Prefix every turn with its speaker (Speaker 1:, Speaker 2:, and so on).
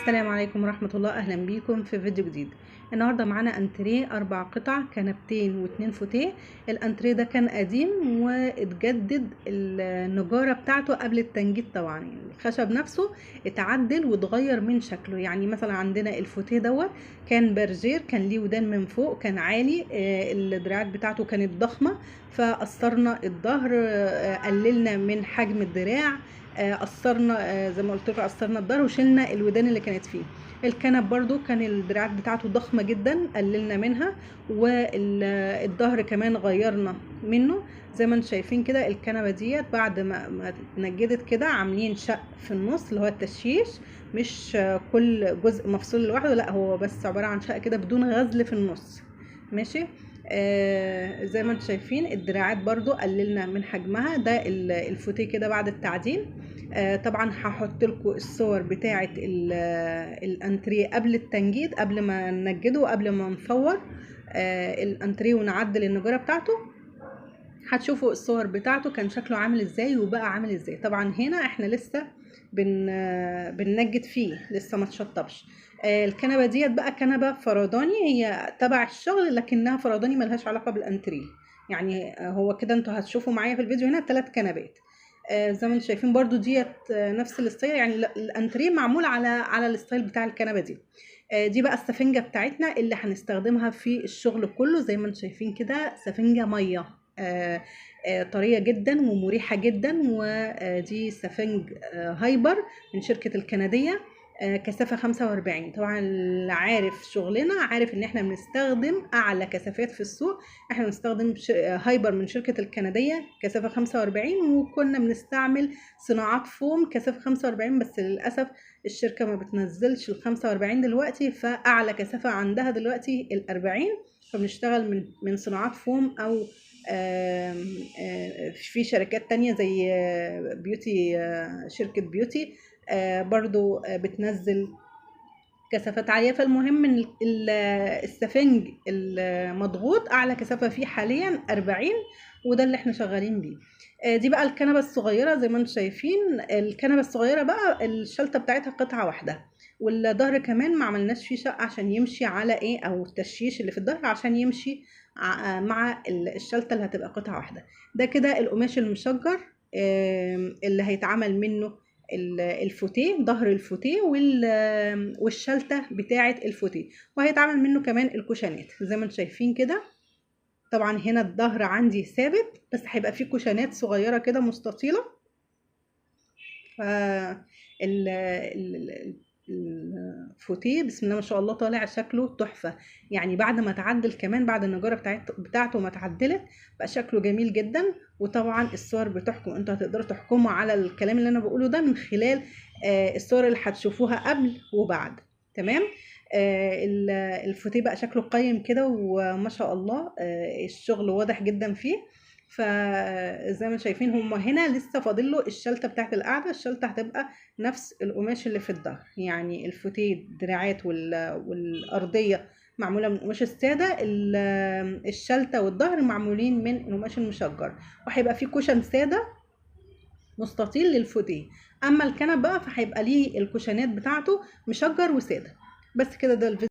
Speaker 1: السلام عليكم ورحمة الله. أهلا بيكم في فيديو جديد. النهاردة معانا انتريه 4 قطع، كنبتين و2 فوتيه. الانتريه ده كان قديم واتجدد النجارة بتاعته قبل التنجيد طبعا، يعني الخشب نفسه اتعدل واتغير من شكله. يعني مثلا عندنا الفوتيه دوت كان برجير، كان ليه ودان من فوق، كان عالي، الدراعات بتاعته كانت ضخمة، فقصرنا الظهر، قللنا من حجم الدراع، قصرنا، زي ما قلت لكم قصرنا الظهر وشلنا الودان اللي كانت فيه. الكنب برضو كان الدراعات بتاعته ضخمه جدا، قللنا منها، والظهر كمان غيرنا منه. زي ما انتم شايفين كده الكنبه ديت بعد ما اتنجدت كده عاملين شق في النص اللي هو التشييش، مش كل جزء مفصول لوحده، لا هو بس عباره عن شق كده بدون غزل في النص. ماشي. زي ما انتم شايفين الدراعات برضو قللنا من حجمها. ده الفوتيه كده بعد التعديل. طبعا هحط لكم الصور بتاعه الانتريه قبل التنجيد، قبل ما ننجده وقبل ما نصور الانتريه ونعدل النجاره بتاعته. هتشوفوا الصور بتاعته كان شكله عامل ازاي وبقى عامل ازاي. طبعا هنا احنا لسه بننجد فيه، لسه ما اتشطبش. الكنبه ديت بقى كنبه فرداني، هي تبع الشغل لكنها فرداني، ملهاش علاقه بالانتريه. يعني هو كده انتوا هتشوفوا معايا في الفيديو هنا 3 كنبات. زي ما انتم شايفين برضو ديت نفس الستايل، يعني الانتريه معمول على الستايل بتاع الكنبه دي. دي بقى السفنجه بتاعتنا اللي هنستخدمها في الشغل كله. زي ما انتم شايفين كده سفنجه ميه، طرية جدا ومريحة جدا، ودي سفنج هايبر من شركة الكندية، كثافة 45. طبعا اللي عارف شغلنا عارف ان احنا بنستخدم اعلى كثافات في السوق. احنا بنستخدم هايبر من شركة الكندية كثافة 45، وكنا بنستعمل صناعات فوم كثافة 45، بس للأسف الشركة ما بتنزلش ال 45 دلوقتي، فأعلى كثافة عندها دلوقتي ال 40. فبنشتغل من صناعات فوم أو في شركات تانية زي بيوتي، شركة بيوتي برضو بتنزل كثافات عالية. فالمهم ان السفنج المضغوط اعلى كثافة فيه حاليا 40، وده اللي احنا شغالين بيه. دي بقى الكنبة الصغيرة. زي ما انتم شايفين الكنبة الصغيرة بقى الشلتة بتاعتها قطعة واحدة، والظهر كمان ما عملناش فيه شق عشان يمشي على ايه، او التشيش اللي في الظهر عشان يمشي مع الشلتة اللي هتبقى قطعة واحدة. ده كده القماش المشجر اللي هيتعمل منه الفوتيه، ظهر الفوتيه والشلته بتاعه الفوتيه، وهيتعمل منه كمان الكوشانات زي ما انتم شايفين كده. طبعا هنا الظهر عندي ثابت، بس هيبقى فيه كوشانات صغيره كده مستطيله. ف الفوتيه بسم الله ما شاء الله طالع شكله تحفه. يعني بعد ما تعدل كمان، بعد النجاره بتاعته ما اتعدلت، بقى شكله جميل جدا. وطبعا الصور بتحكم، انتوا هتقدروا تحكموا على الكلام اللي انا بقوله ده من خلال الصور اللي هتشوفوها قبل وبعد. تمام. الفوتيه بقى شكله قيم كده وما شاء الله، الشغل واضح جدا فيه. فزي ما شايفين هم هنا لسه فاضل له الشلته بتاعت القعده. الشلته هتبقى نفس القماش اللي في الظهر، يعني الفوتيه الدراعات والارضيه معموله من قماش الساده، الشلته والظهر معمولين من القماش المشجر، وهيبقى فيه كوشن ساده مستطيل للفوتيه. اما الكنب بقى فهيبقى ليه الكوشنات بتاعته مشجر وساده. بس كده ده الفيديو.